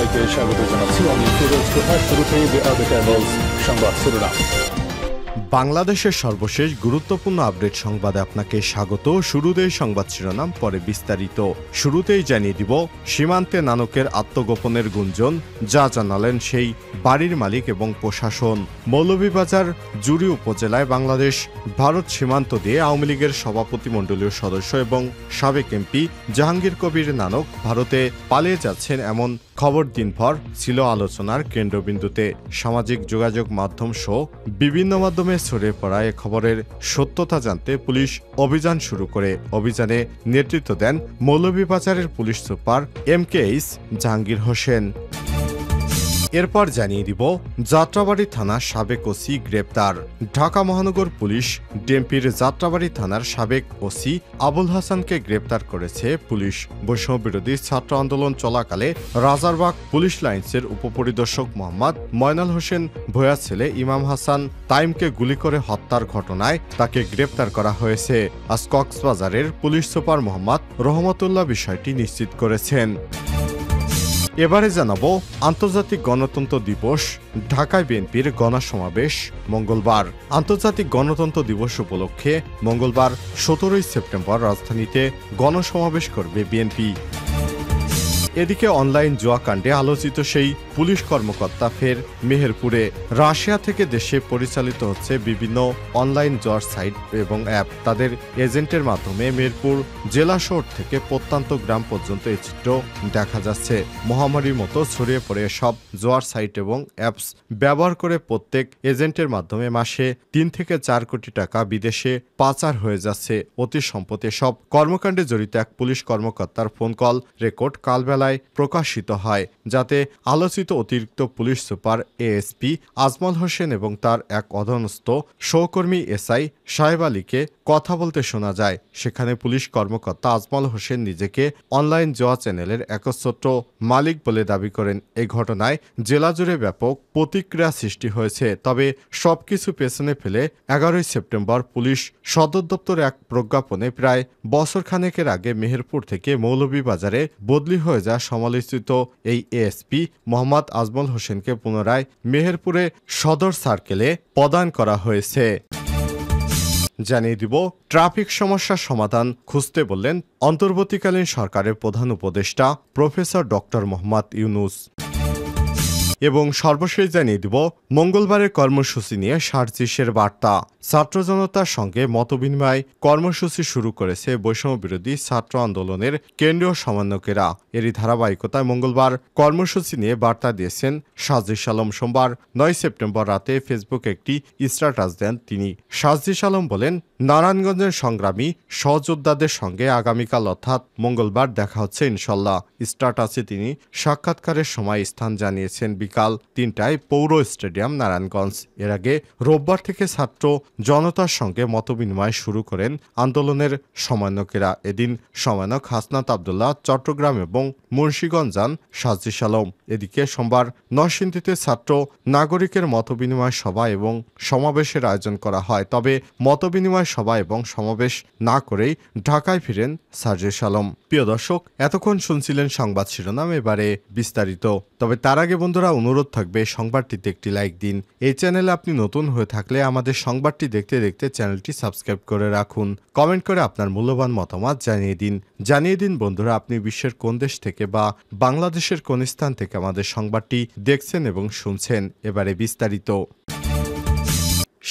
সবাইকে স্বাগত জানাচ্ছি। আমি ফিরোজ তোহার। শুরুতেই সংবাদ শিরোনাম। বাংলাদেশের সর্বশেষ গুরুত্বপূর্ণ আপডেট সংবাদে আপনাকে স্বাগত। শুরুতেই সংবাদ শিরোনাম, পরে বিস্তারিত। শুরুতেই জানিয়ে দিব সীমান্তে নানকের আত্মগোপনের গুঞ্জন, যা জানালেন সেই বাড়ির মালিক এবং প্রশাসন। মৌলভীবাজার জুড়ি উপজেলায় বাংলাদেশ ভারত সীমান্ত দিয়ে আওয়ামী লীগের সভাপতিমণ্ডলীয় সদস্য এবং সাবেক এমপি জাহাঙ্গীর কবির নানক ভারতে পালিয়ে যাচ্ছেন এমন খবর দিনভর ছিল আলোচনার কেন্দ্রবিন্দুতে। সামাজিক যোগাযোগ মাধ্যম সহ বিভিন্ন মাধ্যমে ছড়িয়ে পড়া এ খবরের সত্যতা জানতে পুলিশ অভিযান শুরু করে। অভিযানে নেতৃত্ব দেন মৌলভীবাজারের police super MKH Jahangir Hossain. এরপর জানিয়ে দিব যাত্রাবাড়ী থানার সাবেক ওসি গ্রেপ্তার। ঢাকা মহানগর পুলিশ ডিএমপির যাত্রাবাড়ী থানার সাবেক ওসি আবুল হাসানকে গ্রেপ্তার করেছে পুলিশ। বৈষম্য বিরোধী ছাত্র আন্দোলন চলাকালে রাজারবাগ পুলিশ লাইন্সের উপপরিদর্শক মোহাম্মদ ময়নাল হোসেন ভূঁইয়ার ছেলে ইমাম হাসান তাইমকে গুলি করে হত্যার ঘটনায় তাকে গ্রেপ্তার করা হয়েছে। আজ কক্সবাজারের পুলিশ সুপার মোহাম্মদ রহমতুল্লাহ বিষয়টি নিশ্চিত করেছেন। এবারে জানাবো আন্তর্জাতিক গণতন্ত্র দিবস, ঢাকায় বিএনপির গণসমাবেশ মঙ্গলবার। আন্তর্জাতিক গণতন্ত্র দিবস উপলক্ষে মঙ্গলবার 17 সেপ্টেম্বর রাজধানীতে গণসমাবেশ করবে বিএনপি। এদিকে অনলাইন জুয়াকাণ্ডে আলোচিত সেই পুলিশ কর্মকর্তা ফের মেহেরপুরে। রাশিয়া থেকে দেশে পরিচালিত হচ্ছে বিভিন্ন অনলাইন জুয়ার সাইট এবং অ্যাপ। তাদের এজেন্টের মাধ্যমে মেহেরপুর জেলা শহর থেকে প্রত্যন্ত গ্রাম পর্যন্ত এই চিত্র দেখা যাচ্ছে। মহামারীর মতো ছড়িয়ে পড়ে সব জুয়ার সাইট এবং অ্যাপস ব্যবহার করে প্রত্যেক এজেন্টের মাধ্যমে মাসে 3 থেকে 4 কোটি টাকা বিদেশে পাচার হয়ে যাচ্ছে। অতি সম্প্রতি সব কর্মকাণ্ডে জড়িত এক পুলিশ কর্মকর্তার ফোন কল রেকর্ড কালবেলায় প্রকাশিত হয়, যাতে আলোচিত অতিরিক্ত police super ASP Ajmal Hossain এবং তার এক অধস্তন সহকর্মী SI সাহেব আলীকে কথা বলতে শোনা যায়। সেখানে পুলিশ কর্মকর্তা আজমল হোসেন নিজেকে অনলাইন জুয়া চ্যানেলের একচ্ছত্র মালিক বলে দাবি করেন। এই ঘটনায় জেলা জুড়ে ব্যাপক প্রতিক্রিয়া সৃষ্টি হয়েছে। তবে সবকিছু পেছনে ফেলে 11 সেপ্টেম্বর পুলিশ সদর দপ্তরে এক প্রজ্ঞাপনে প্রায় বছর খানেকের আগে মেহেরপুর থেকে মৌলভীবাজারে বদলি হয়ে যায় সমালোচিত এই ASP মোহাম্মদ আজমল হোসেনকে পুনরায় মেহেরপুরে সদর সার্কেলে প্রদান করা হয়েছে। জানিয়ে দিব ট্রাফিক সমস্যার সমাধান খুঁজতে বললেন অন্তর্বর্তীকালীন সরকারের প্রধান উপদেষ্টা প্রফেসর ডক্টর মোহাম্মদ ইউনূস। এবং সর্বশেষ জানিয়ে দিব মঙ্গলবারের কর্মসূচি নিয়ে সার্জিসের বার্তা। ছাত্র জনতার সঙ্গে মতবিনিময় কর্মসূচি শুরু করেছে বৈষম্য বিরোধী ছাত্র আন্দোলনের কেন্দ্রীয় সমন্বয়কেরা। এরই ধারাবাহিকতায় মঙ্গলবার কর্মসূচি নিয়ে বার্তা দিয়েছেন সাজিস আলম। সোমবার 9 সেপ্টেম্বর রাতে ফেসবুকে একটি স্ট্যাটাস দেন তিনি। সাজিস আলম বলেন, নারায়ণগঞ্জের সংগ্রামী সহযোদ্ধাদের সঙ্গে আগামীকাল অর্থাৎ মঙ্গলবার দেখা হচ্ছে ইনশাল্লাহ। স্ট্যাটাসে তিনি সাক্ষাৎকারের সময় স্থান জানিয়েছেন বিকাল 3টায় পৌর স্টেডিয়াম নারায়ণগঞ্জ। এর আগে রোববার থেকে ছাত্র জনতার সঙ্গে মতবিনিময় শুরু করেন আন্দোলনের সমন্বয়কেরা। এদিন সমন্বয়ক হাসনাত আবদুল্লাহ চট্টগ্রাম এবং মুন্সিগঞ্জ যান সাজিস আলম। এদিকে সোমবার নরসিংদীতে ছাত্র নাগরিকের মতবিনিময় সভা এবং সমাবেশের আয়োজন করা হয়। তবে মতবিনিময় সভা এবং সমাবেশ না করেই ঢাকায় ফিরেন সাজিস আলম। প্রিয় দর্শক, এতক্ষণ শুনছিলেন সংবাদ শিরোনাম, এবারে বিস্তারিত। তবে তার আগে বন্ধুরা, অনুরোধ থাকবে সংবাদটিতে একটি লাইক দিন। এই চ্যানেলে আপনি নতুন হয়ে থাকলে আমাদের সংবাদটি দেখতে দেখতে চ্যানেলটি সাবস্ক্রাইব করে রাখুন। কমেন্ট করে আপনার মূল্যবান মতামত জানিয়ে দিন বন্ধুরা, আপনি বিশ্বের কোন দেশ থেকে বা বাংলাদেশের কোন স্থান থেকে আমাদের সংবাদটি দেখছেন এবং শুনছেন। এবারে বিস্তারিত।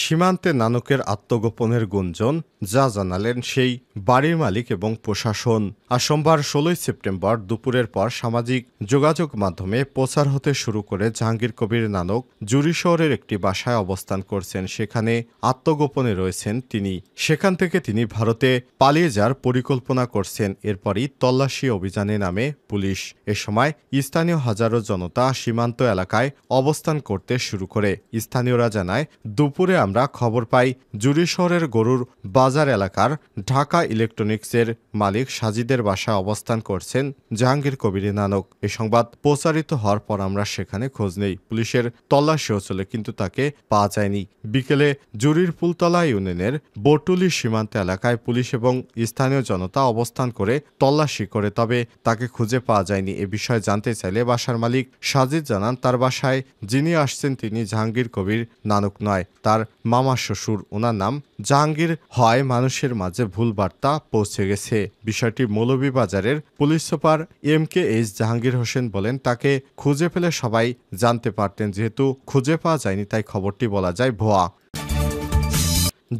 সীমান্তে নানকের আত্মগোপনের গুঞ্জন, যা জানালেন সেই বাড়ির মালিক এবং প্রশাসন। আর সোমবার 16 সেপ্টেম্বর দুপুরের পর সামাজিক যোগাযোগ মাধ্যমে প্রচার হতে শুরু করে জাহাঙ্গীর কবির নানক জুরি শহরের একটি বাসায় অবস্থান করছেন। সেখানে আত্মগোপনে রয়েছেন তিনি। সেখান থেকে তিনি ভারতে পালিয়ে যাওয়ার পরিকল্পনা করছেন। এরপরই তল্লাশি অভিযানে নামে পুলিশ। এ সময় স্থানীয় হাজারো জনতা সীমান্ত এলাকায় অবস্থান করতে শুরু করে। স্থানীয়রা জানায়, দুপুরে আমরা খবর পাই জুরি শহরের গরুর বাজার এলাকার ঢাকা ইলেকট্রনিক্সের মালিক সাজিদের বাসায় অবস্থান করছেন জাহাঙ্গীর কবির নানক। এই সংবাদ প্রচারিত হওয়ার পর আমরা সেখানে খোঁজ নেই। পুলিশের তল্লাশিও চলে, কিন্তু তাকে পাওয়া যায়নি। বিকেলে জুরির ফুলতলা ইউনিয়নের বটুলি সীমান্ত এলাকায় পুলিশ এবং স্থানীয় জনতা অবস্থান করে তল্লাশি করে, তবে তাকে খুঁজে পাওয়া যায়নি। এ বিষয়ে জানতে চাইলে বাসার মালিক সাজিদ জানান, তার বাসায় যিনি আসছেন তিনি জাহাঙ্গীর কবির নানক নয়, তার মামা শ্বশুর। ওনার নাম জাহাঙ্গীর হয় মানুষের মাঝে ভুল বার্তা পৌঁছে গেছে। বিষয়টি মৌলভীবাজারের police super MKH Jahangir Hossain বলেন, তাকে খুঁজে পেলে সবাই জানতে পারতেন, যেহেতু খুঁজে পাওয়া যায়নি তাই খবরটি বলা যায় ভুয়া।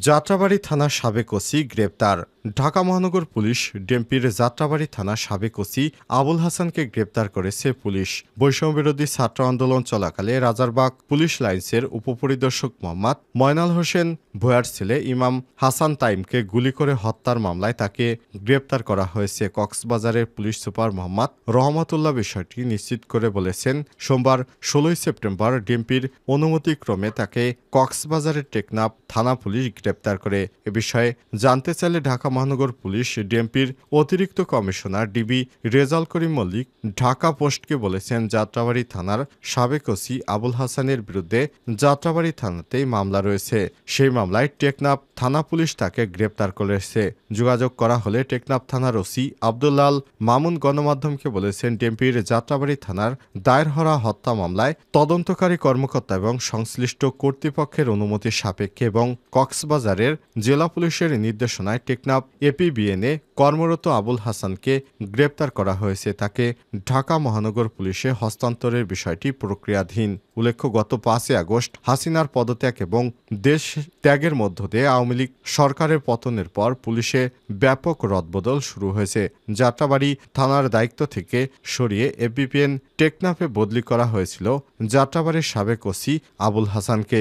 যাত্রাবাড়ী থানার সাবেক ওসি গ্রেপ্তার। ঢাকা মহানগর পুলিশ ডিএমপির যাত্রাবাড়ী থানার সাবেক ওসি আবুল হাসানকে গ্রেপ্তার করেছে পুলিশ। বৈষম্যবিরোধী ছাত্র আন্দোলন চলাকালে রাজারবাগ পুলিশ লাইন্সের উপপরিদর্শক মোহাম্মদ ময়নাল হোসেন ভূঁইয়ার ছেলে ইমাম হাসান তাইমকে গুলি করে হত্যার মামলায় তাকে গ্রেপ্তার করা হয়েছে। কক্সবাজারের পুলিশ সুপার মোহাম্মদ রহমতুল্লাহ বিষয়টি নিশ্চিত করে বলেছেন, সোমবার 16 সেপ্টেম্বর ডিএমপির অনুমতিক্রমে তাকে কক্সবাজারের টেকনাফ থানা পুলিশ গ্রেপ্তার করে। এ বিষয়ে জানতে চাইলে ঢাকা মহানগর পুলিশ ডিএমপির অতিরিক্ত কমিশনার ডিবি রেজাল করিম মল্লিক ঢাকা পোস্টকে বলেছেন, যাত্রাবাড়ী থানার সাবেক ওসি আবুল হাসানের বিরুদ্ধে যাত্রাবাড়ী থানাতেই মামলা রয়েছে। সেই মামলায় টেকনাফ থানা পুলিশ তাকে গ্রেপ্তার করেছে। যোগাযোগ করা হলে টেকনাফ থানার ওসি আব্দুল্লাল মামুন গণমাধ্যমকে বলেছেন, ডিএমপির যাত্রাবাড়ী থানার দায়ের হওয়া হত্যা মামলায় তদন্তকারী কর্মকর্তা এবং সংশ্লিষ্ট কর্তৃপক্ষের অনুমতি সাপেক্ষে এবং কক্সবাজারের জেলা পুলিশের নির্দেশনায় টেকনাফ এপিবিএনে কর্মরত আবুল হাসানকে গ্রেপ্তার করা হয়েছে। তাকে ঢাকা মহানগর পুলিশে হস্তান্তরের বিষয়টি প্রক্রিয়াধীন। উল্লেখ্য, গত 5 আগস্ট হাসিনার পদত্যাগ এবং দেশ ত্যাগের মধ্য দিয়ে আওয়ামী লীগ সরকারের পতনের পর পুলিশে ব্যাপক রদবদল শুরু হয়েছে। যাত্রাবাড়ী থানার দায়িত্ব থেকে সরিয়ে এপিবিএন টেকনাফে বদলি করা হয়েছিল যাত্রাবাড়ির সাবেক ওসি আবুল হাসানকে।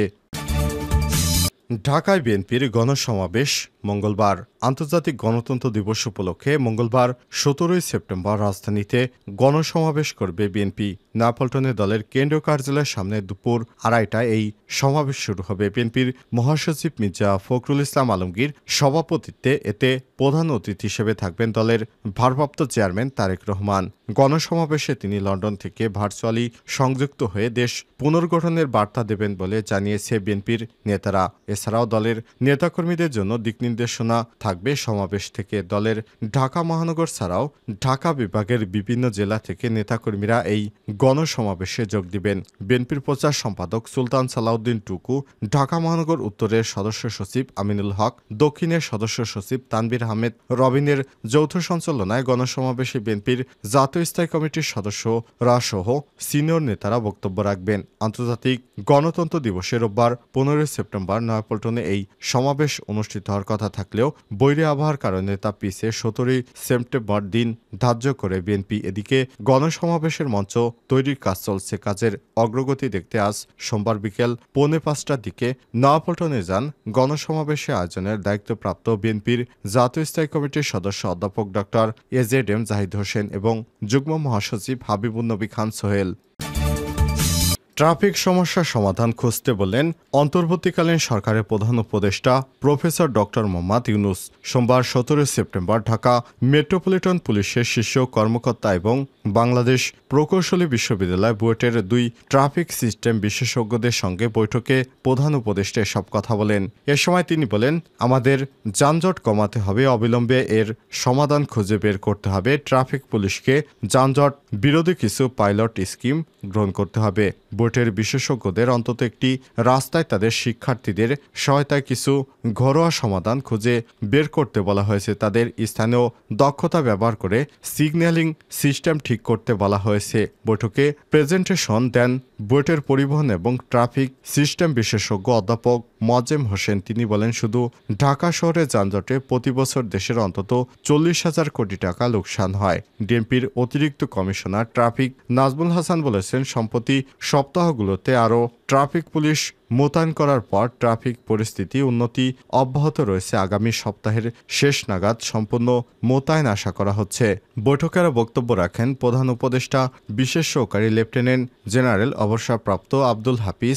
ঢাকায় বিএনপির গণসমাবেশ মঙ্গলবার। আন্তর্জাতিক গণতন্ত্র দিবস উপলক্ষে মঙ্গলবার 17 সেপ্টেম্বর রাজধানীতে গণসমাবেশ করবে বিএনপি। নয়াপল্টনে দলের কেন্দ্রীয় কার্যালয়ের সামনে দুপুর 2:30টায় এই সমাবেশ শুরু হবে। বিএনপির মহাসচিব মির্জা ফখরুল ইসলাম আলমগীর সভাপতিত্বে এতে প্রধান অতিথি হিসেবে থাকবেন দলের ভারপ্রাপ্ত চেয়ারম্যান তারেক রহমান। গণসমাবেশে তিনি লন্ডন থেকে ভার্চুয়ালি সংযুক্ত হয়ে দেশ পুনর্গঠনের বার্তা দেবেন বলে জানিয়েছে বিএনপির নেতারা। এছাড়াও দলের নেতাকর্মীদের জন্য দিকনির্দেশনা থাকবে সমাবেশ থেকে। দলের ঢাকা মহানগর ছাড়াও ঢাকা বিভাগের বিভিন্ন জেলা থেকে নেতাকর্মীরা এই গণসমাবেশে যোগ দিবেন। বিএনপির প্রচার সম্পাদক সুলতান সালাউদ্দিন টুকু, ঢাকা মহানগর উত্তরের সদস্য সচিব আমিনুল হক, দক্ষিণের সদস্য সচিব তানভীর আহমেদ রবিনের যৌথ সঞ্চালনায় গণসমাবেশে বিএনপির জাতীয় স্থায়ী কমিটির সদস্যরা সহ সিনিয়র নেতারা বক্তব্য রাখবেন। আন্তর্জাতিক গণতন্ত্র দিবসে রোববার 15 সেপ্টেম্বর নয়াপল্টনে এই সমাবেশ অনুষ্ঠিত হওয়ার কথা থাকলেও বৈরী আবহাওয়ার কারণে তা পিছিয়ে 17 সেপ্টেম্বর দিন ধার্য করে বিএনপি। এদিকে গণসমাবেশের মঞ্চ তৈরির কাজ চলছে। কাজের অগ্রগতি দেখতে আজ সোমবার বিকেল 4:45টার দিকে নয়াপল্টনে যান গণসমাবেশে আয়োজনের দায়িত্বপ্রাপ্ত বিএনপির জাতীয় স্থায়ী কমিটির সদস্য অধ্যাপক ডক্টর AZM জাহিদ হোসেন এবং যুগ্ম মহাসচিব হাবিবুন্নবী খান সোহেল। ট্রাফিক সমস্যা সমাধান খুঁজতে বললেন অন্তর্বর্তীকালীন সরকারের প্রধান উপদেষ্টা প্রফেসর ডক্টর মোহাম্মদ ইউনুস। সোমবার 17 সেপ্টেম্বর ঢাকা মেট্রোপলিটন পুলিশের শীর্ষ কর্মকর্তা এবং বাংলাদেশ প্রকৌশলী বিশ্ববিদ্যালয় বুয়েটের 2 ট্রাফিক সিস্টেম বিশেষজ্ঞদের সঙ্গে বৈঠকে প্রধান উপদেষ্টা এসব কথা বলেন। এ সময় তিনি বলেন, আমাদের যানজট কমাতে হবে, অবিলম্বে এর সমাধান খুঁজে বের করতে হবে। ট্রাফিক পুলিশকে যানজট বিরোধী কিছু পাইলট স্কিম গ্রহণ করতে হবে। বুয়েটের বিশেষজ্ঞদের অন্তত একটি রাস্তায় তাদের শিক্ষার্থীদের সহায়তায় কিছু ঘরোয়া সমাধান খুঁজে বের করতে বলা হয়েছে। তাদের স্থানীয় দক্ষতা ব্যবহার করে সিগন্যালিং সিস্টেম ঠিক করতে বলা হয়েছে। বৈঠকে প্রেজেন্টেশন দেন বুয়েটের পরিবহন এবং ট্রাফিক সিস্টেম বিশেষজ্ঞ অধ্যাপক মোয়াজ্জেম হোসেন। তিনি বলেন, শুধু ঢাকা শহরে যানজটে প্রতি বছর দেশের অন্তত 40,000 কোটি টাকা লোকসান হয়। ডিএমপির অতিরিক্ত কমিশনার ট্রাফিক নাজমুল হাসান বলেছেন, সম্প্রতি সপ্তাহগুলোতে আরও ট্রাফিক পুলিশ মোতায়েন করার পর ট্রাফিক পরিস্থিতি উন্নতি অব্যাহত রয়েছে। আগামী সপ্তাহের শেষ নাগাদ সম্পূর্ণ মোতায়েন আশা করা হচ্ছে। বৈঠকে আরও বক্তব্য রাখেন প্রধান উপদেষ্টা বিশেষ সহকারী লেফটেন্যান্ট জেনারেল অবসরপ্রাপ্ত আব্দুল হাফিজ